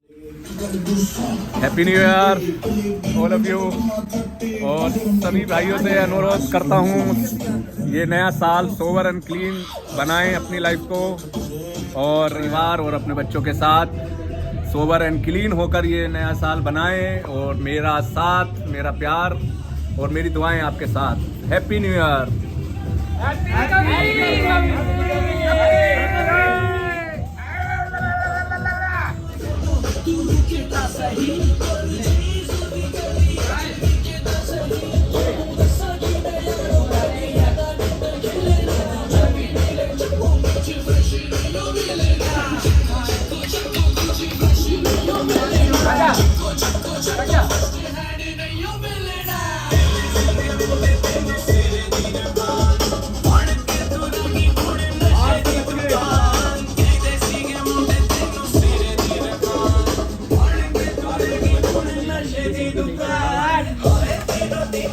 Happy new year all of you. और सभी भाइयों से अनुरोध करता हूँ, ये नया साल सोबर एंड क्लीन बनाएं अपनी लाइफ को, और परिवार और अपने बच्चों के साथ सोबर एंड क्लीन होकर ये नया साल बनाएं। और मेरा साथ, मेरा प्यार और मेरी दुआएं आपके साथ। Happy new year.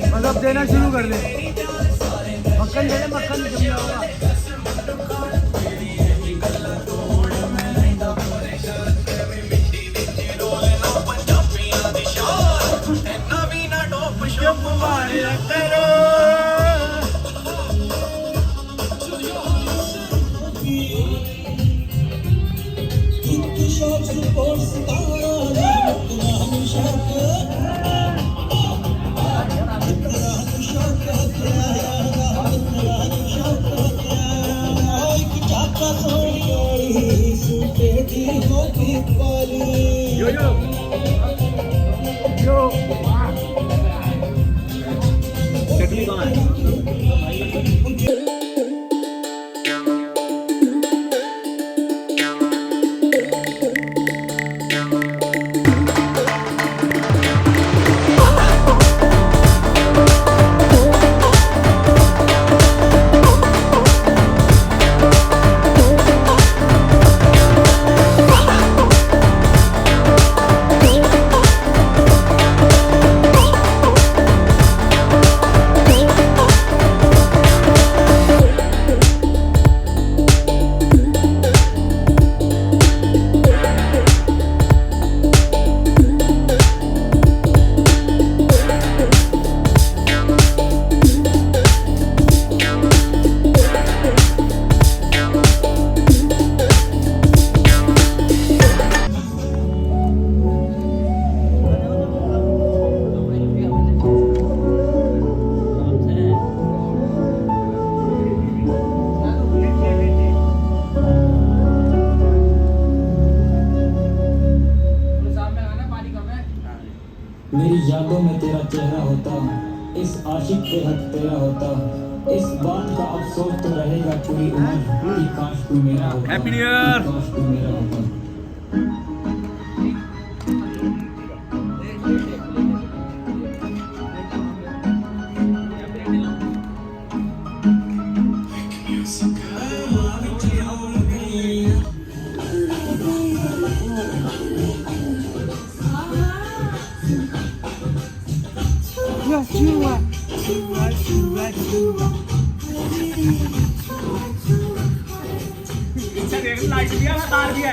मतलब देना शुरू कर दे, मक्खन दे दे, मक्खन जम जाएगा। यो यो यो चटनी कहाँ है? मेरी यादों में तेरा चेहरा होता, इस आशिक पे हक तेरा होता, इस बात का अफसोस तो रहेगा पूरी उम्र कि काश तू मेरा होता, हैप्पी न्यू ईयर। काश तू मेरा होता। लाइट भी है, तार भी है,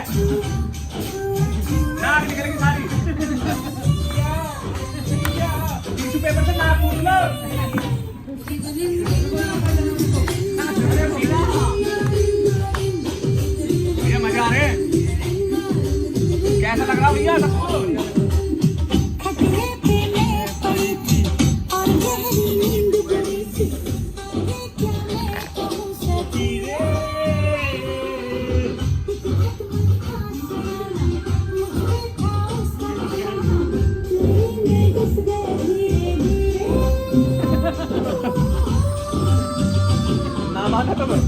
नाक निकलेगी सारी। टिश्यू पेपर से नाक पूछ लो। भैया मजा आ रहे हैं? कैसा लग रहा भैया सबको? नाम आता तो बस।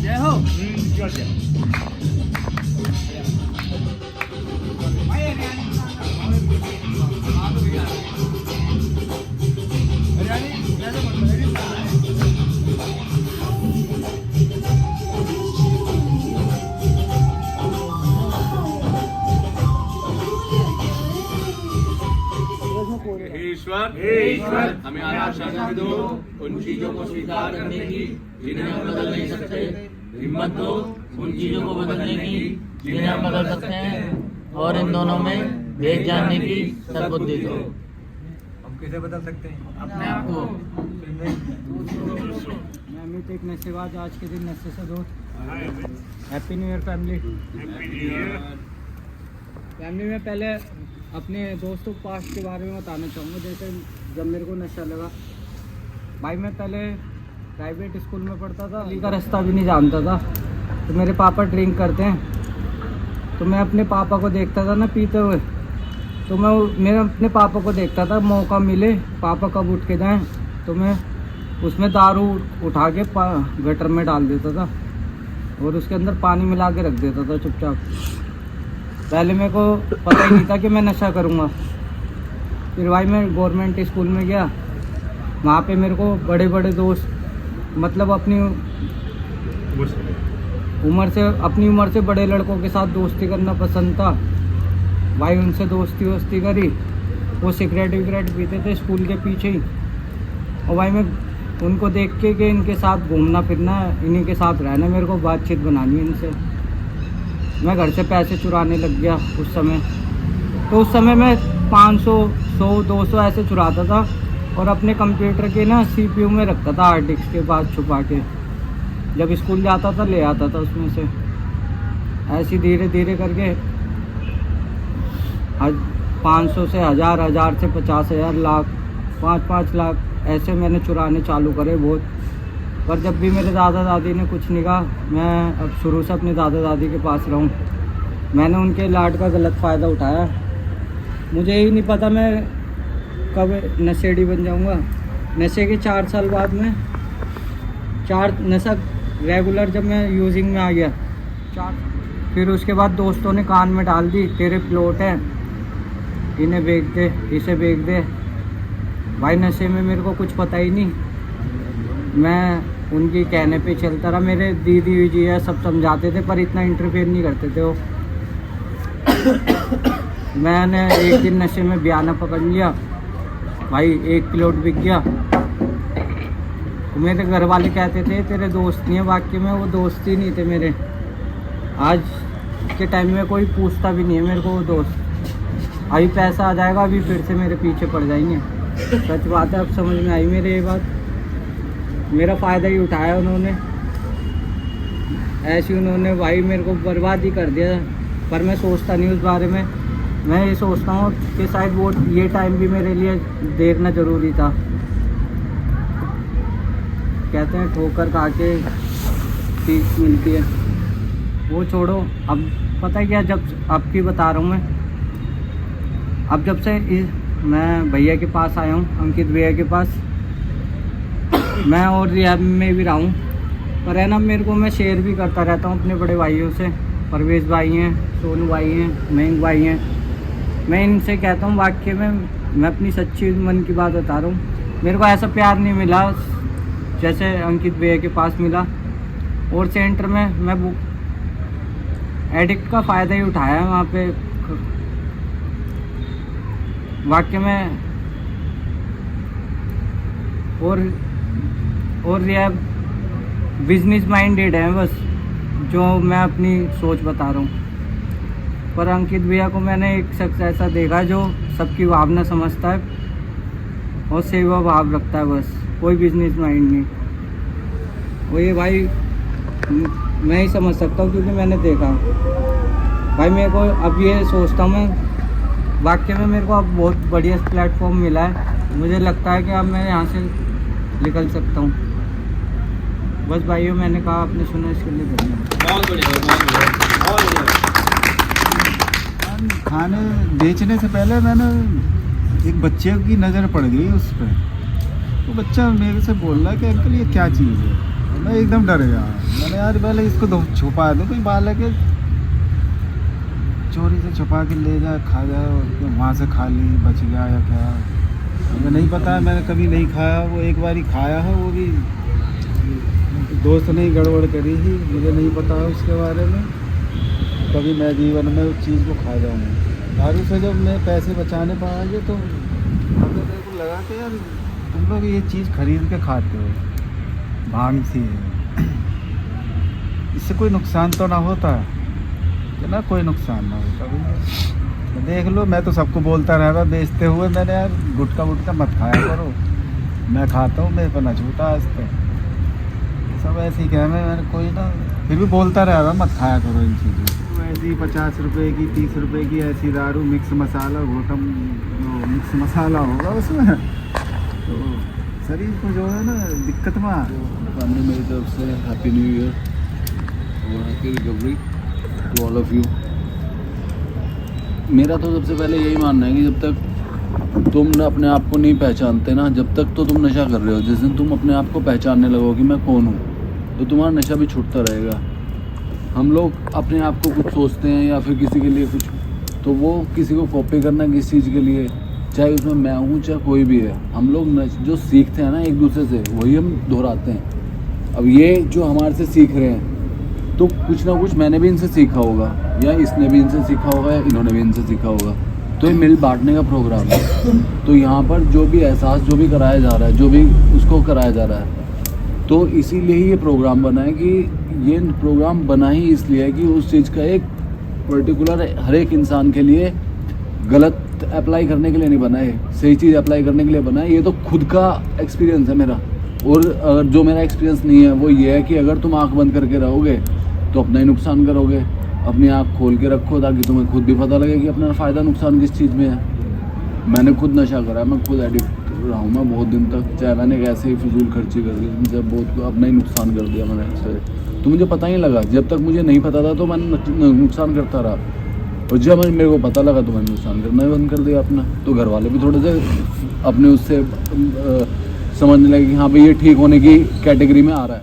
जय हो। ईश्वर हमें आज शक्ति दो उन चीजों को स्वीकार करने की जिन्हें हम बदल नहीं सकते, हिम्मत दो उन चीजों को बदलने की जिन्हें हम बदल सकते हैं, और इन दोनों में भेद जानने की सद्बुद्धि दो। हम कैसे बदल सकते हैं? अपने आप को। मैं अमित, एक नशेबाज, आज के दिन नशे से दूर। Happy new year family. Family में पहले अपने दोस्तों पास्ट के बारे में बताना चाहूँगा। जैसे जब मेरे को नशा लगा, भाई मैं पहले प्राइवेट स्कूल में पढ़ता था, गली का रास्ता भी नहीं जानता था। तो मेरे पापा ड्रिंक करते हैं, तो मैं अपने पापा को देखता था ना पीते हुए, तो मैं अपने पापा को देखता था, मौका मिले पापा कब उठ के जाएं तो मैं उसमें दारू उठा के गटर में डाल देता था और उसके अंदर पानी मिला के रख देता था चुपचाप। पहले मेरे को पता ही नहीं था कि मैं नशा करूँगा। फिर भाई मैं गवर्नमेंट स्कूल में गया, वहाँ पे मेरे को बड़े बड़े दोस्त, मतलब अपनी उम्र से बड़े लड़कों के साथ दोस्ती करना पसंद था। भाई उनसे दोस्ती करी, वो सिगरेट विगरेट पीते थे स्कूल के पीछे ही, और भाई मैं उनको देख के कि इनके साथ घूमना फिरना, इन्हीं के साथ रहना, मेरे को बातचीत बनानी है इनसे। मैं घर से पैसे चुराने लग गया उस समय। तो उस समय मैं 500, 100, 200 ऐसे चुराता था और अपने कंप्यूटर के ना CPU में रखता था, हार्ड डिस्क के पास छुपा के। जब स्कूल जाता था ले आता था उसमें से। ऐसे धीरे धीरे करके 500 से 1000, 1000 से 50,000, लाख, 5-5 लाख ऐसे मैंने चुराने चालू करे बहुत। पर जब भी मेरे दादा दादी ने कुछ नहीं कहा, मैं अब शुरू से अपने दादा दादी के पास रहूं। मैंने उनके लाड का गलत फ़ायदा उठाया। मुझे ही नहीं पता मैं कब नशेड़ी बन जाऊंगा। नशे के 4 साल बाद में नशा रेगुलर जब मैं यूजिंग में आ गया, फिर उसके बाद दोस्तों ने कान में डाल दी, तेरे प्लॉट हैं, इन्हें बेच दे, इसे बेच दे। भाई नशे में मेरे को कुछ पता ही नहीं, मैं उनकी कहने पे चलता रहा। मेरे दीदी जी है सब समझाते थे पर इतना इंटरफेयर नहीं करते थे वो। मैंने एक दिन नशे में बयाना पकड़ लिया, भाई 1 किलो बिक गया। तो मेरे घर वाले कहते थे तेरे दोस्त नहीं है, वाकई में वो दोस्त ही नहीं थे मेरे। आज के टाइम में कोई पूछता भी नहीं है मेरे को वो दोस्त। अभी पैसा आ जाएगा, अभी फिर से मेरे पीछे पड़ जाएंगे। सच बात है, अब समझ में आई मेरे ये बात। मेरा फ़ायदा ही उठाया उन्होंने, ऐसे उन्होंने भाई मेरे को बर्बाद ही कर दिया। पर मैं सोचता नहीं उस बारे में। मैं ये सोचता हूँ कि शायद वो ये टाइम भी मेरे लिए देखना ज़रूरी था। कहते हैं ठोकर खा के सीख मिलती है, वो छोड़ो। अब पता है क्या, जब आपकी बता रहा हूँ मैं, अब जब से मैं भैया के पास आया हूँ, अंकित भैया के पास, मैं और रियाब में भी रहा हूँ, पर है ना मेरे को, मैं शेयर भी करता रहता हूँ अपने बड़े भाइयों से। परवेश भाई हैं, सोनू भाई हैं, मयंक भाई हैं। मैं इनसे कहता हूँ वाकई में, मैं अपनी सच्ची मन की बात बता रहा हूँ। मेरे को ऐसा प्यार नहीं मिला जैसे अंकित भैया के पास मिला। और सेंटर में मैं एडिक्ट का फ़ायदा ही उठाया वहाँ पे। वाकई में और रिया बिजनेस माइंडेड है बस, जो मैं अपनी सोच बता रहा हूँ। पर अंकित भैया को मैंने एक शख्स ऐसा देखा जो सबकी भावना समझता है और सेवा भाव रखता है, बस कोई बिजनेस माइंड नहीं। वो ये भाई मैं ही समझ सकता हूँ क्योंकि मैंने देखा। भाई मेरे को अब ये सोचता हूँ मैं, वाकई में मेरे को अब बहुत बढ़िया प्लेटफॉर्म मिला है। मुझे लगता है कि अब मैं यहाँ से निकल सकता हूँ। बस भाइयों, मैंने कहा, आपने सुना, इसके लिए धन्यवाद। खाने बेचने से पहले मैंने एक बच्चे की नज़र पड़ गई उस पर। वो बच्चा मेरे से बोल रहा है कि अंकल ये क्या चीज़ है। मैं एकदम डर गया। मैंने यार पहले इसको छुपा दो, कोई बालक है चोरी से छुपा के ले जाए, खा जाए, और वहाँ से खा ली, बच गया या क्या, मुझे नहीं पता है। मैंने कभी नहीं खाया, वो एक बार ही खाया है, वो भी दोस्त ने ही गड़बड़ करी ही, मुझे नहीं पता है उसके बारे में। कभी मैं जीवन में उस चीज़ को खा जाऊँगा। दारू से जब मैं पैसे बचाने पाएंगे तो अगर लगा कि यार तुम लोग ये चीज़ खरीद के खाते हो, भांग सी है, इससे कोई नुकसान तो ना होता है कि ना, कोई नुकसान ना होता भैया। देख लो, मैं तो सबको बोलता रहता बेचते हुए, मैंने यार गुटखा वुटखा मत खाया करो, मैं खाता हूँ, मेरे पर ना छूटा आज तक, सब ऐसे ही कहना, मैंने कोई ना फिर भी बोलता रहता मत खाया करो इन चीज़ों को। ऐसी 50 रुपए की 30 रुपए की ऐसी दारू, मिक्स मसाला, घोटम मिक्स मसाला होगा उसमें, तो शरीर को जो है ना दिक्कत में आ फैमिली मेरी तरफ से हैप्पी न्यू ईयर और happy recovery to all of you. मेरा तो सबसे पहले यही मानना है कि जब तक तुम अपने आप को नहीं पहचानते ना, जब तक तो तुम नशा कर रहे हो, जिस दिन तुम अपने आप को पहचानने लगो कि मैं कौन हूँ, तो तुम्हारा नशा भी छूटता रहेगा। हम लोग अपने आप को कुछ सोचते हैं या फिर किसी के लिए कुछ, तो वो किसी को कॉपी करना किस चीज़ के लिए, चाहे उसमें मैं हूँ चाहे कोई भी है, हम लोग जो सीखते हैं ना एक दूसरे से वही हम दोहराते हैं। अब ये जो हमारे से सीख रहे हैं तो कुछ ना कुछ मैंने भी इनसे सीखा होगा, या इसने भी इनसे सीखा होगा, या इन्होंने भी इनसे सीखा होगा, तो ये मिल बांटने का प्रोग्राम है। तो यहाँ पर जो भी एहसास जो भी कराया जा रहा है, जो भी उसको कराया जा रहा है, तो इसीलिए ही ये प्रोग्राम बना है कि ये प्रोग्राम बना ही इसलिए है कि उस चीज़ का एक पर्टिकुलर हर एक इंसान के लिए गलत अप्लाई करने के लिए नहीं बना है, सही चीज़ अप्लाई करने के लिए बना है। ये तो खुद का एक्सपीरियंस है मेरा, और अगर जो मेरा एक्सपीरियंस नहीं है वो ये है कि अगर तुम आंख बंद करके रहोगे तो अपना ही नुकसान करोगे। अपनी आंख खोल के रखो ताकि तुम्हें खुद भी पता लगे कि अपना फ़ायदा नुकसान किस चीज़ में है। मैंने खुद नशा करा है, मैं खुद एडिक्ट रहा हूँ मैं बहुत दिन तक, चाहे मैंने कैसे ही फिजूल खर्ची कर दी, जब बहुत अपना ही नुकसान कर दिया मैंने उससे, तो मुझे पता ही लगा। जब तक मुझे नहीं पता था तो मैंने नुकसान करता रहा, और जब मेरे को पता लगा तो मैंने नुकसान करना ही बंद कर दिया अपना। तो घर वाले भी थोड़े से अपने उससे समझने लगे कि हाँ भाई ये ठीक होने की कैटेगरी में आ रहा है।